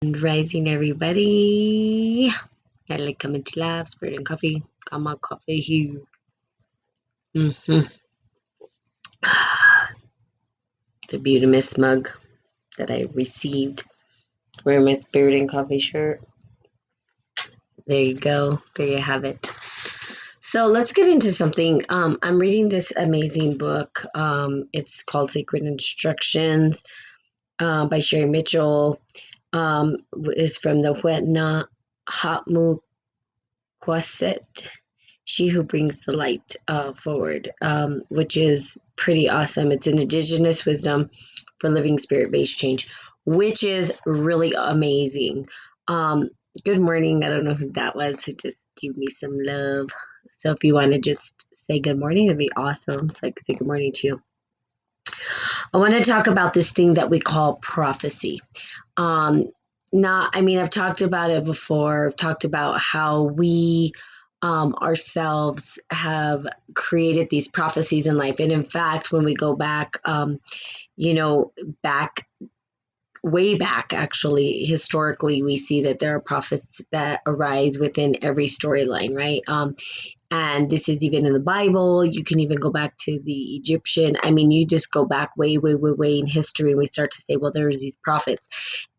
Rising, everybody. I like coming to laugh, spirit and coffee. Got my coffee here. Mm-hmm. The Beautimist mug that I received. Wearing my spirit and coffee shirt. There you go. There you have it. So let's get into something. I'm reading this amazing book. It's called Sacred Instructions by Sherry Mitchell. Is from the Huetna Hatmu Kwaset, She Who Brings the Light Forward, which is pretty awesome. It's an indigenous wisdom for living spirit-based change, which is really amazing. Good morning. I don't know who that was who just gave me some love. So if you want to just say good morning, it'd be awesome. So I could say good morning to you. I want to talk about this thing that we call prophecy. I've talked about it before. I've talked about how we ourselves have created these prophecies in life. And in fact, when we go back, way back, actually, historically, we see that there are prophets that arise within every storyline, right? And this is even in the Bible. You can even go back to the Egyptian. You just go back way, way, way, way in history, and we start to say, well, there's these prophets.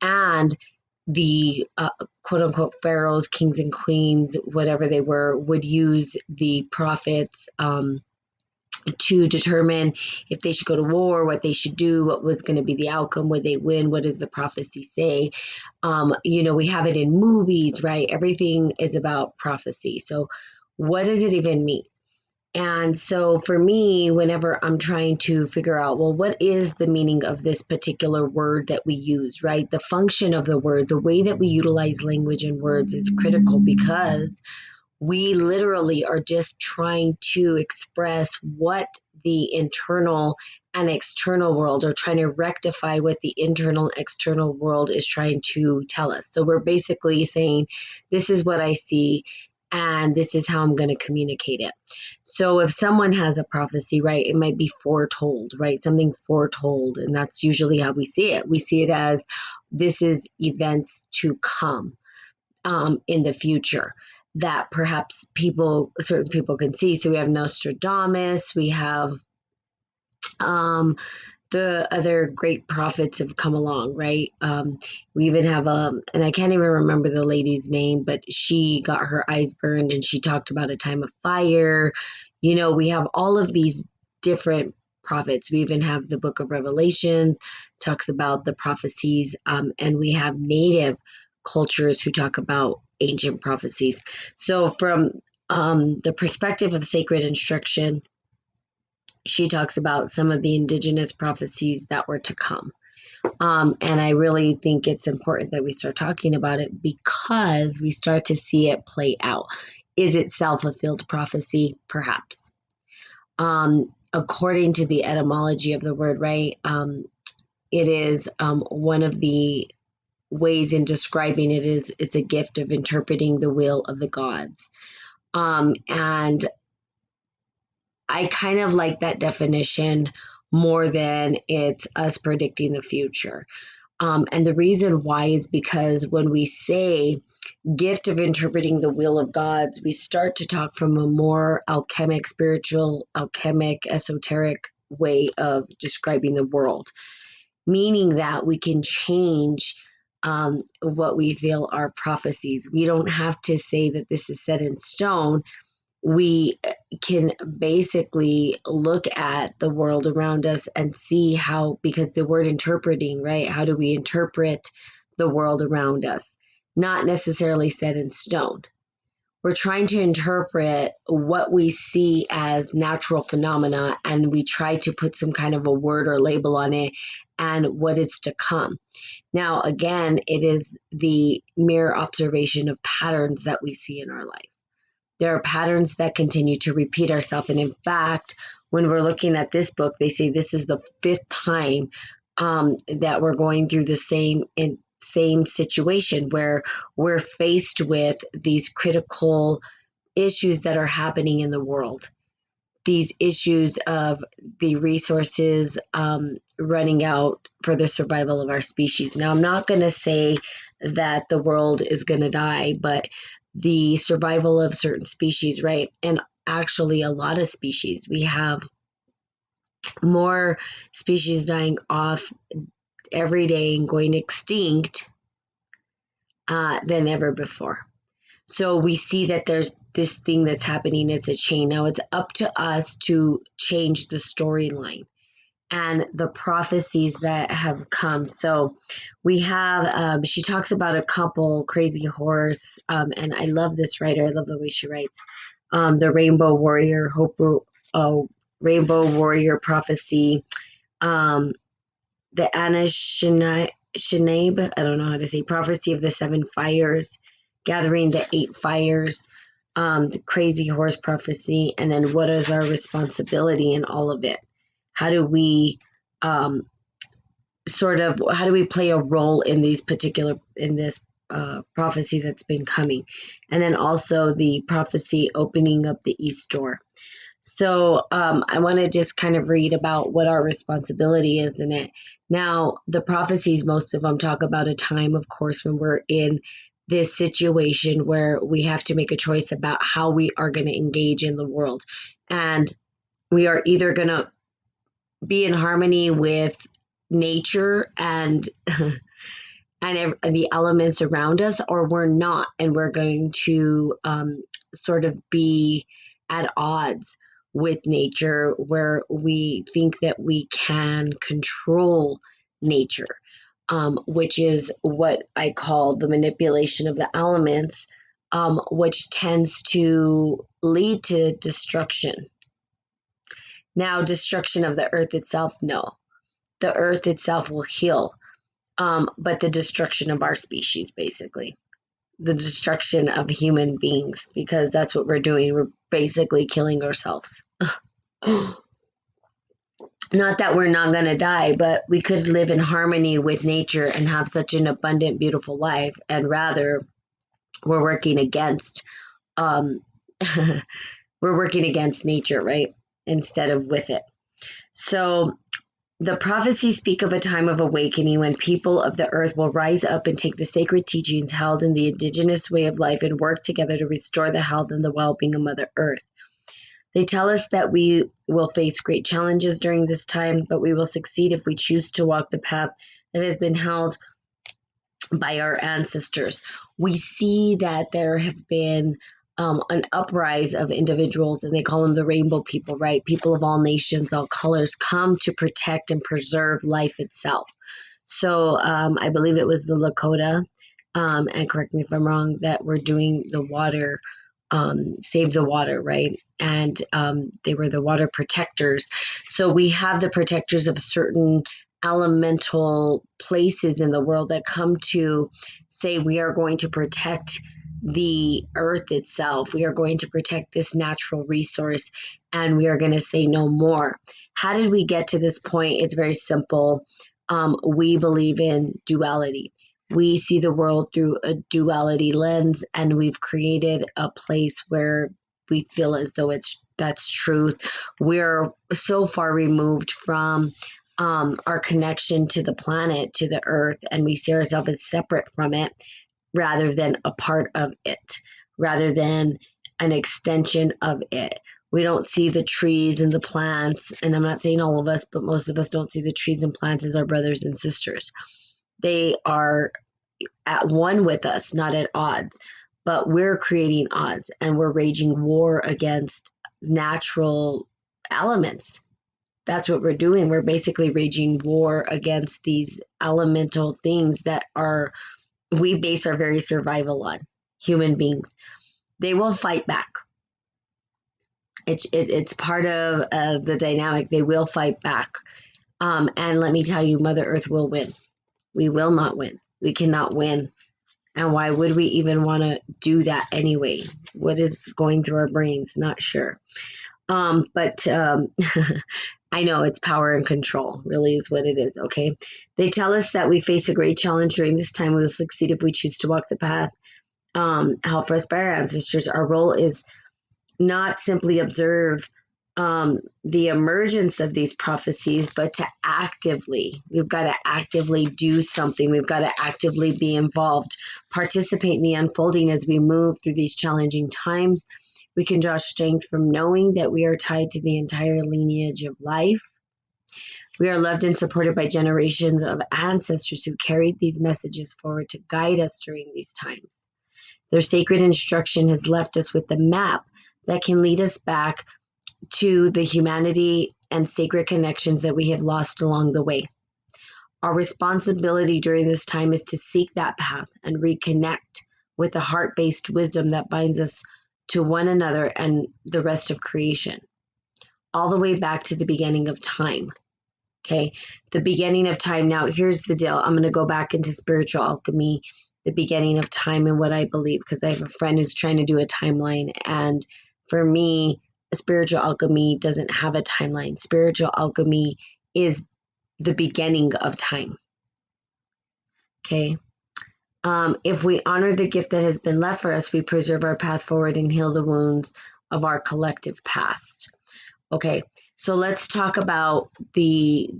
And the quote unquote pharaohs, kings and queens, whatever they were, would use the prophets to determine if they should go to war, what they should do, what was going to be the outcome, would they win, what does the prophecy say? We have it in movies, right? Everything is about prophecy. So what does it even mean? And so for me, whenever I'm trying to figure out, well, what is the meaning of this particular word that we use, right? The function of the word, the way that we utilize language and words is critical because we literally are just trying to express what the internal and external world are trying to rectify what the internal and external world is trying to tell us. So we're basically saying, this is what I see, and this is how I'm going to communicate it. So if someone has a prophecy, right, it might be foretold, right? Something foretold, and that's usually how we see it. We see it as this is events to come in the future that perhaps certain people can see. So we have Nostradamus, we have the other great prophets have come along, right? We even have and I can't even remember the lady's name, but she got her eyes burned and she talked about a time of fire. We have all of these different prophets. We even have the book of Revelations talks about the prophecies, and we have native cultures who talk about ancient prophecies. So from the perspective of sacred instruction, she talks about some of the indigenous prophecies that were to come. And I really think it's important that we start talking about it because we start to see it play out. Is it self-fulfilled prophecy? Perhaps. According to the etymology of the word, right, it is one of the ways in describing it is it's a gift of interpreting the will of the gods. And I kind of like that definition more than it's us predicting the future. And the reason why is because when we say gift of interpreting the will of gods, we start to talk from a more alchemic, spiritual, esoteric way of describing the world, meaning that we can change what we feel are prophecies. We don't have to say that this is set in stone. We can basically look at the world around us and see how, because the word interpreting, right? How do we interpret the world around us? Not necessarily set in stone. We're trying to interpret what we see as natural phenomena, and we try to put some kind of a word or label on it and what is to come. Now, again, it is the mere observation of patterns that we see in our life. There are patterns that continue to repeat ourselves. And in fact, when we're looking at this book, they say this is the 5th time that we're going through the same situation where we're faced with these critical issues that are happening in the world. these issues of the resources running out for the survival of our species. Now, I'm not going to say that the world is going to die, but the survival of certain species, right? And actually, a lot of species. We have more species dying off every day and going extinct than ever before. So we see that there's this thing that's happening. It's a chain. Now it's up to us to change the storyline and the prophecies that have come. So we have, she talks about a couple, Crazy Horse, and I love this writer. I love the way she writes. The Rainbow Warrior, Rainbow Warrior Prophecy, the Shinab, I don't know how to say, Prophecy of the Seven Fires, Gathering the Eight Fires, the Crazy Horse Prophecy, and then what is our responsibility in all of it? How do we how do we play a role in this prophecy that's been coming? And then also the prophecy opening up the East Door. So I want to just kind of read about what our responsibility is in it. Now, the prophecies, most of them talk about a time, of course, when we're in this situation where we have to make a choice about how we are going to engage in the world. And we are either going to be in harmony with nature and the elements around us, or we're not, and we're going to sort of be at odds with nature, where we think that we can control nature, which is what I call the manipulation of the elements, which tends to lead to destruction. Now, destruction of the earth itself, no. The earth itself will heal, but the destruction of our species, basically. The destruction of human beings, because that's what we're doing. We're basically killing ourselves. Not that we're not going to die, but we could live in harmony with nature and have such an abundant, beautiful life, and rather we're working against we're working against nature, right? Instead of with it. So the prophecies speak of a time of awakening when people of the earth will rise up and take the sacred teachings held in the indigenous way of life and work together to restore the health and the well-being of Mother Earth. They tell us that we will face great challenges during this time, but we will succeed if we choose to walk the path that has been held by our ancestors. We see that there have been an uprise of individuals, and they call them the rainbow people, right? People of all nations, all colors, come to protect and preserve life itself. So I believe it was the Lakota, and correct me if I'm wrong, that were doing the water, save the water, right? And they were the water protectors. So we have the protectors of certain elemental places in the world that come to say we are going to protect the earth itself. We are going to protect this natural resource, and we are going to say no more. How did we get to this point? It's very simple. We believe in duality. We see the world through a duality lens, and we've created a place where we feel as though that's truth. We're so far removed from our connection to the planet, to the earth, and we see ourselves as separate from it rather than a part of it, rather than an extension of it. We don't see the trees and the plants, and I'm not saying all of us, but most of us don't see the trees and plants as our brothers and sisters. They are at one with us, not at odds, but we're creating odds, and we're waging war against natural elements. That's what we're doing. We're basically waging war against these elemental things that we base our very survival on, human beings. They will fight back. It's part of the dynamic. They will fight back. And let me tell you, Mother Earth will win. We will not win. We cannot win. And why would we even want to do that anyway? What is going through our brains? Not sure. But I know it's power and control, really is what it is, okay? They tell us that we face a great challenge during this time. We will succeed if we choose to walk the path held for us by our ancestors. Our role is not simply observe the emergence of these prophecies, but we've got to actively do something. We've got to actively be involved, participate in the unfolding as we move through these challenging times. We can draw strength from knowing that we are tied to the entire lineage of life. We are loved and supported by generations of ancestors who carried these messages forward to guide us during these times. Their sacred instruction has left us with the map that can lead us back to the humanity and sacred connections that we have lost along the way. Our responsibility during this time is to seek that path and reconnect with the heart-based wisdom that binds us to one another and the rest of creation, all the way back to the beginning of time. Okay, the beginning of time. Now, here's the deal. I'm going to go back into spiritual alchemy, the beginning of time and what I believe, because I have a friend who's trying to do a timeline. And for me, spiritual alchemy doesn't have a timeline. Spiritual alchemy is the beginning of time. Okay. If we honor the gift that has been left for us, we preserve our path forward and heal the wounds of our collective past. Okay, so let's talk about the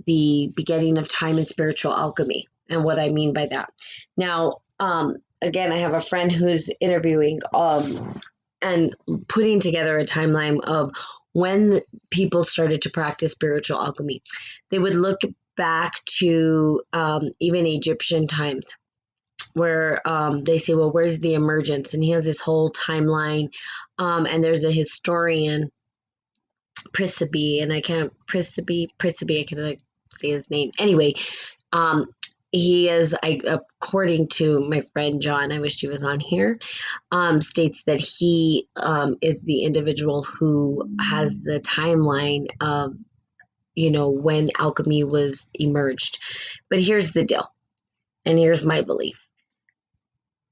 beginning of time and spiritual alchemy and what I mean by that. Now, again, I have a friend who's interviewing and putting together a timeline of when people started to practice spiritual alchemy. They would look back to even Egyptian times, where they say, well, where's the emergence? And he has this whole timeline, and there's a historian, Prisabe, and I can't I can like say his name. Anyway, he is, according to my friend John, I wish he was on here, states that he is the individual who has the timeline of, when alchemy was emerged. But here's the deal, and here's my belief.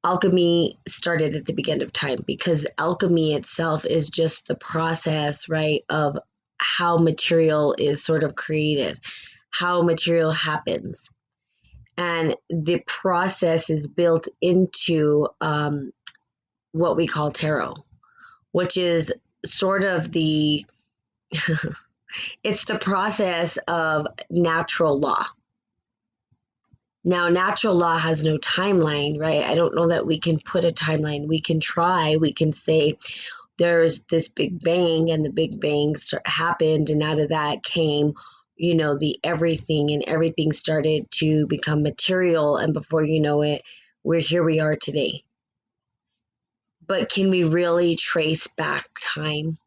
Alchemy started at the beginning of time, because alchemy itself is just the process, right, of how material is sort of created, how material happens. And the process is built into what we call tarot, which is sort of it's the process of natural law. Now, natural law has no timeline, right? I don't know that we can put a timeline. We can try. We can say there's this big bang, and the big bang happened, and out of that came, the everything, and everything started to become material, and before you know it, here we are today. But can we really trace back time?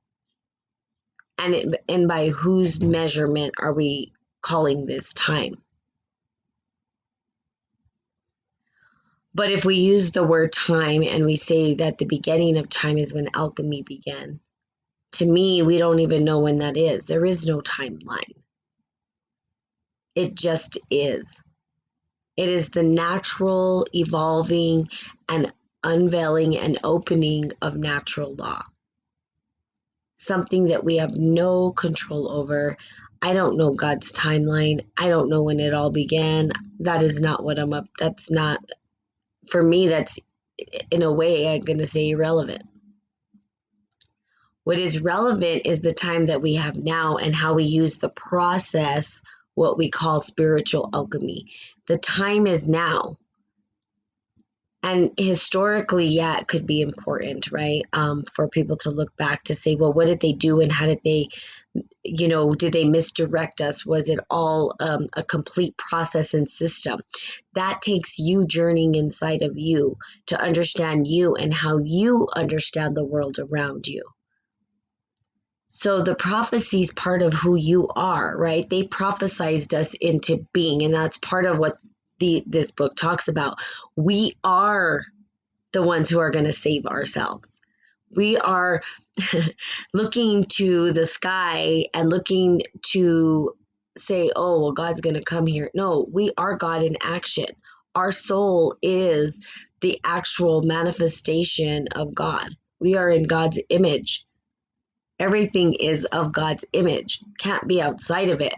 And by whose measurement are we calling this time? But if we use the word time and we say that the beginning of time is when alchemy began, to me, we don't even know when that is. There is no timeline. It just is. It is the natural evolving and unveiling and opening of natural law. Something that we have no control over. I don't know God's timeline. I don't know when it all began. That is not what that's not, for me, that's, in a way, I'm going to say irrelevant. What is relevant is the time that we have now and how we use the process, what we call spiritual alchemy. The time is now. And historically, yeah, it could be important, right? For people to look back to say, well, what did they do and how did they, did they misdirect us? Was it all a complete process and system? That takes you journeying inside of you to understand you and how you understand the world around you. So the prophecy is part of who you are, right? They prophesized us into being, and that's part of what this book talks about. We are the ones who are going to save ourselves. We are looking to the sky and looking to say, oh, well, God's going to come here. No, we are God in action. Our soul is the actual manifestation of God. We are in God's image. Everything is of God's image. Can't be outside of it.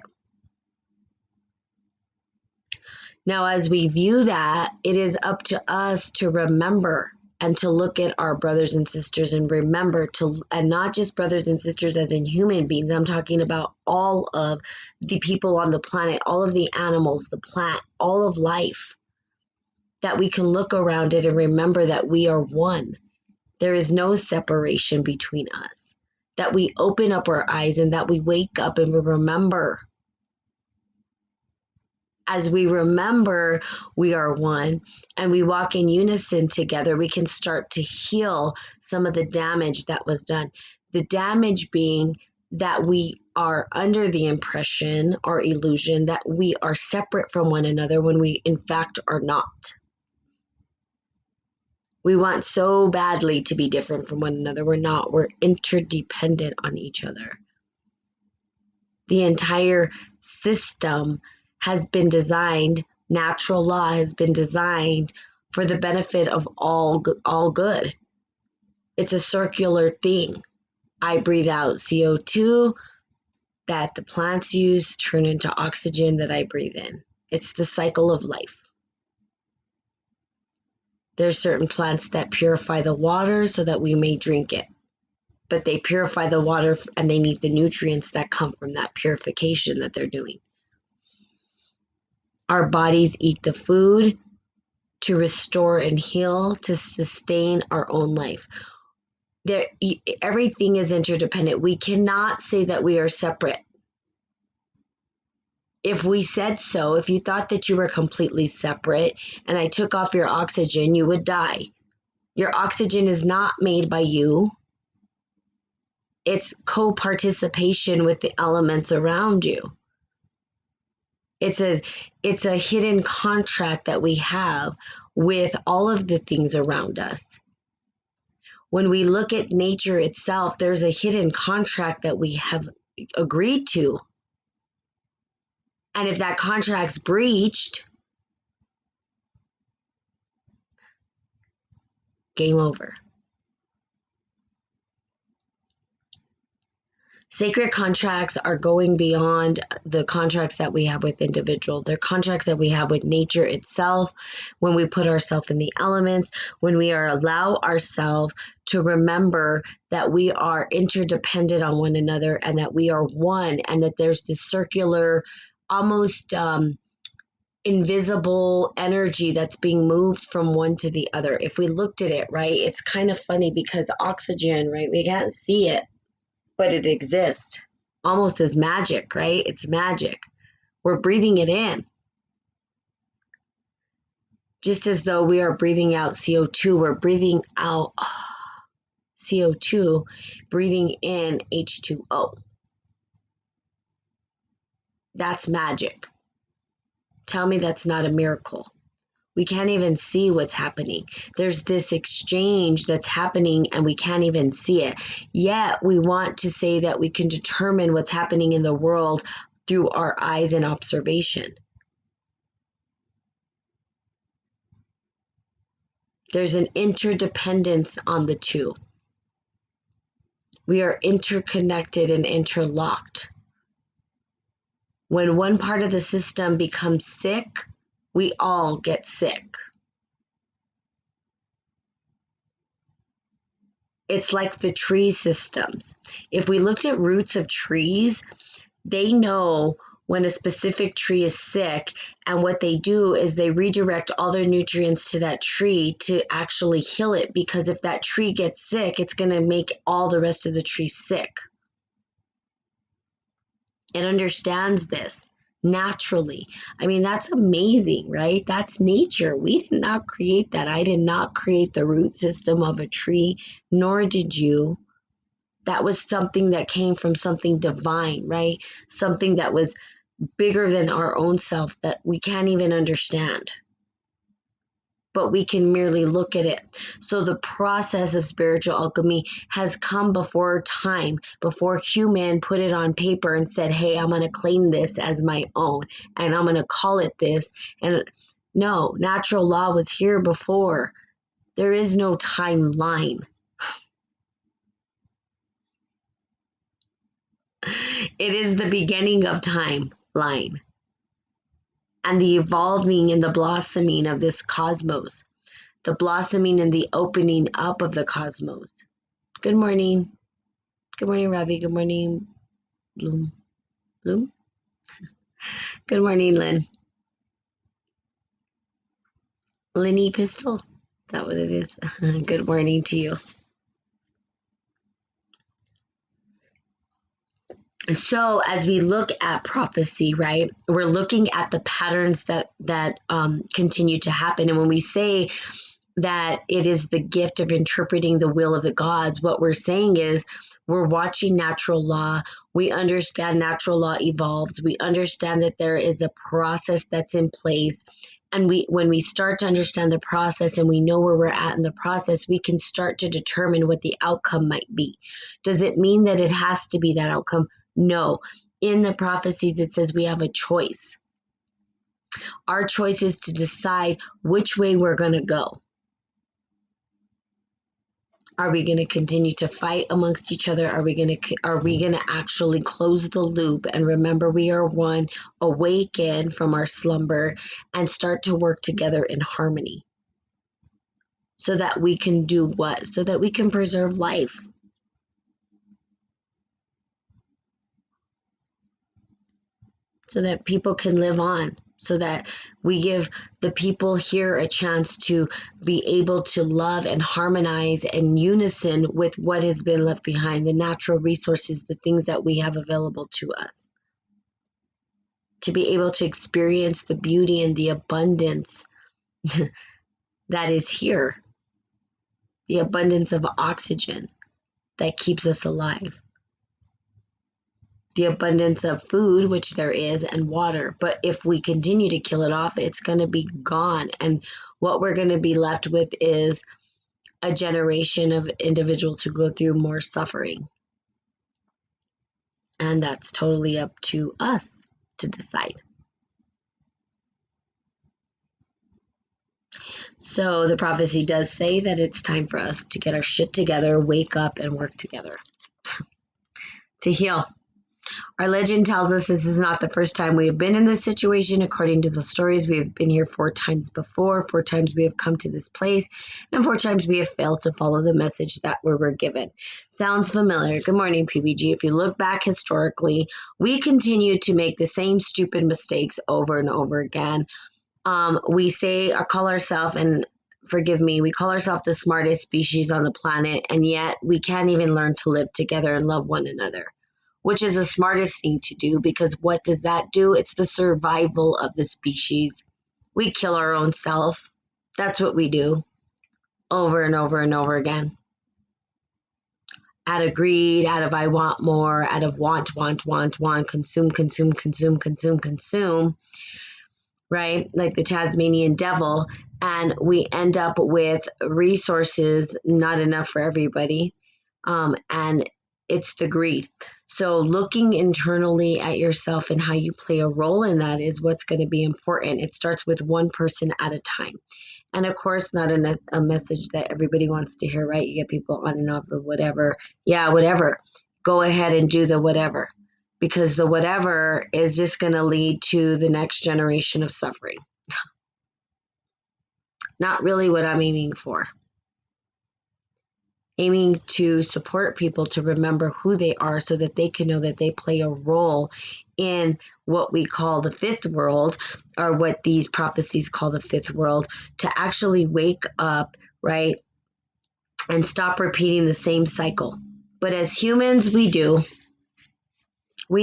Now, as we view that, it is up to us to remember and to look at our brothers and sisters and remember to, and not just brothers and sisters as in human beings, I'm talking about all of the people on the planet, all of the animals, the plant, all of life, that we can look around it and remember that we are one. There is no separation between us, that we open up our eyes and that we wake up and we remember. As we remember we are one and we walk in unison together, we can start to heal some of the damage that was done. The damage being that we are under the impression or illusion that we are separate from one another when we in fact are not. We want so badly to be different from one another. We're not. We're interdependent on each other. The entire system has been designed, natural law has been designed for the benefit of all good. It's a circular thing. I breathe out CO2 that the plants use, turn into oxygen that I breathe in. It's the cycle of life. There's certain plants that purify the water so that we may drink it. But they purify the water and they need the nutrients that come from that purification that they're doing. Our bodies eat the food to restore and heal, to sustain our own life. Everything is interdependent. We cannot say that we are separate. If we said so, if you thought that you were completely separate and I took off your oxygen, you would die. Your oxygen is not made by you. It's co-participation with the elements around you. It's a hidden contract that we have with all of the things around us. When we look at nature itself, there's a hidden contract that we have agreed to. And if that contract's breached, game over. Sacred contracts are going beyond the contracts that we have with individuals. They're contracts that we have with nature itself, when we put ourselves in the elements, when we allow ourselves to remember that we are interdependent on one another and that we are one, and that there's this circular, almost invisible energy that's being moved from one to the other. If we looked at it, right, it's kind of funny because oxygen, right, we can't see it, but it exists almost as magic, right? It's magic. We're breathing it in. Just as though we are breathing out CO2, we're breathing out CO2, breathing in H2O. That's magic. Tell me that's not a miracle. We can't even see what's happening. There's this exchange that's happening and we can't even see it. Yet we want to say that we can determine what's happening in the world through our eyes and observation. There's an interdependence on the two. We are interconnected and interlocked. When one part of the system becomes sick, we all get sick. It's like the tree systems. If we looked at roots of trees, they know when a specific tree is sick, and what they do is they redirect all their nutrients to that tree to actually heal it, because if that tree gets sick, it's going to make all the rest of the tree sick. It understands this naturally. I mean, that's amazing, right? That's nature. We did not create that. I did not create the root system of a tree, nor did you. That was something that came from something divine, right? Something that was bigger than our own self that we can't even understand. But we can merely look at it. So the process of spiritual alchemy has come before time, before human put it on paper and said, hey, I'm going to claim this as my own, and I'm going to call it this. And no, natural law was here before. There is no timeline. It is the beginning of timeline and the evolving and the blossoming of this cosmos. the blossoming and the opening up of the cosmos. Good morning. Good morning, Robbie. Good morning, Bloom. Bloom? Good morning, Lynn. Linny Pistol? Is that what it is? Good morning to you. So as we look at prophecy, right, we're looking at the patterns that continue to happen. And when we say that it is the gift of interpreting the will of the gods, what we're saying is we're watching natural law. We understand natural law evolves. We understand that there is a process that's in place. And when we start to understand the process and we know where we're at in the process, we can start to determine what the outcome might be. Does it mean that it has to be that outcome? No. In the prophecies, it says we have a choice. Our choice is to decide which way we're going to go. Are we going to continue to fight amongst each other? Are we going to actually close the loop and remember we are one, awaken from our slumber, and start to work together in harmony so that we can do what? So that we can preserve life. So that people can live on. So that we give the people here a chance to be able to love and harmonize in unison with what has been left behind, the natural resources, the things that we have available to us. To be able to experience the beauty and the abundance that is here. The abundance of oxygen that keeps us alive. The abundance of food, which there is, and water. But if we continue to kill it off, it's going to be gone. And what we're going to be left with is a generation of individuals who go through more suffering. And that's totally up to us to decide. So the prophecy does say that it's time for us to get our shit together, wake up, and work together to heal. Our legend tells us this is not the first time we have been in this situation. According to the stories, we have been here 4 times before. 4 times we have come to this place, and 4 times we have failed to follow the message that we were given. Sounds familiar. Good morning, PBG. If you look back historically, we continue to make the same stupid mistakes over and over again. We say or call ourselves, and forgive me, we call ourselves the smartest species on the planet, and yet we can't even learn to live together and love one another. Which is the smartest thing to do, because what does that do? It's the survival of the species. We kill our own self. That's what we do over and over and over again. Out of greed, out of I want more, out of want, consume, right? Like the Tasmanian devil. And we end up with resources, not enough for everybody. And it's the greed. So looking internally at yourself and how you play a role in that is what's going to be important. It starts with one person at a time. And of course, not a message that everybody wants to hear, right? You get people on and off of whatever. Yeah, whatever. Go ahead and do the whatever. Because the whatever is just going to lead to the next generation of suffering. Not really what I'm aiming for. Aiming to support people to remember who they are so that they can know that they play a role in what we call the fifth world, or what these prophecies call the fifth world, to actually wake up, right, and stop repeating the same cycle. But as humans, we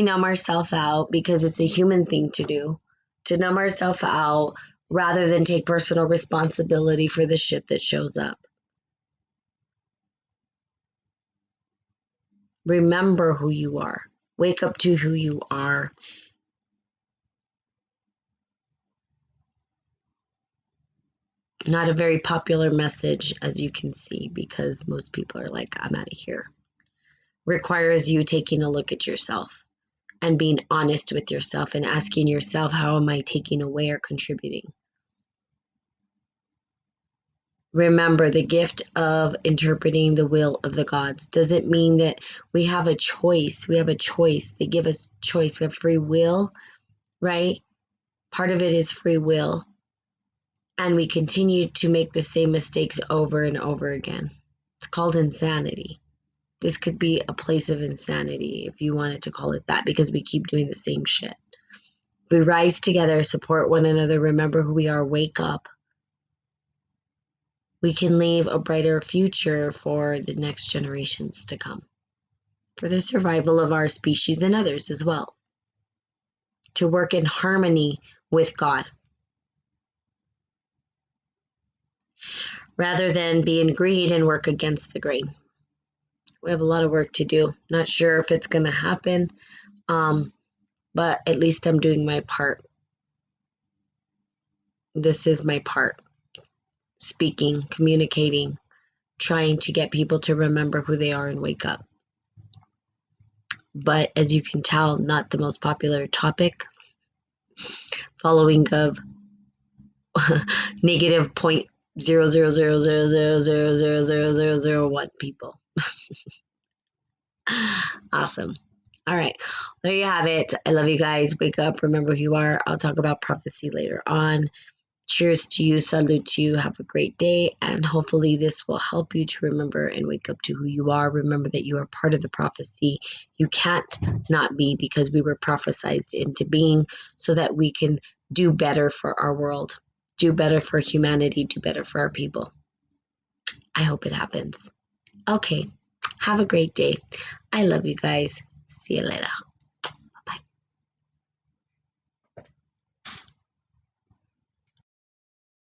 numb ourselves out because it's a human thing to do, to numb ourselves out rather than take personal responsibility for the shit that shows up. Remember who you are. Wake up to who you are. Not a very popular message, as you can see, because most people are like, I'm out of here. Requires you taking a look at yourself and being honest with yourself and asking yourself, how am I taking away or contributing? Remember the gift of interpreting the will of the gods. Doesn't mean that we have a choice. We have a choice. They give us choice. We have free will, right? Part of it is free will. and we continue to make the same mistakes over and over again. It's called insanity. This could be a place of insanity if you wanted to call it that, because we keep doing the same shit. We rise together, support one another, remember who we are, wake up. We can leave a brighter future for the next generations to come, for the survival of our species and others as well. To work in harmony with God, rather than be in greed and work against the grain. We have a lot of work to do. Not sure if it's going to happen, but at least I'm doing my part. This is my part. Speaking, communicating, trying to get people to remember who they are and wake up. But as you can tell, not the most popular topic, following of negative 0.00000000001 people. Awesome. All right. There you have it. I love you guys. Wake up. Remember who you are. I'll talk about prophecy later on. Cheers to you. Salute to you. Have a great day. And hopefully this will help you to remember and wake up to who you are. Remember that you are part of the prophecy. You can't not be, because we were prophesized into being, so that we can do better for our world, do better for humanity, do better for our people. I hope it happens. Okay. Have a great day. I love you guys. See you later.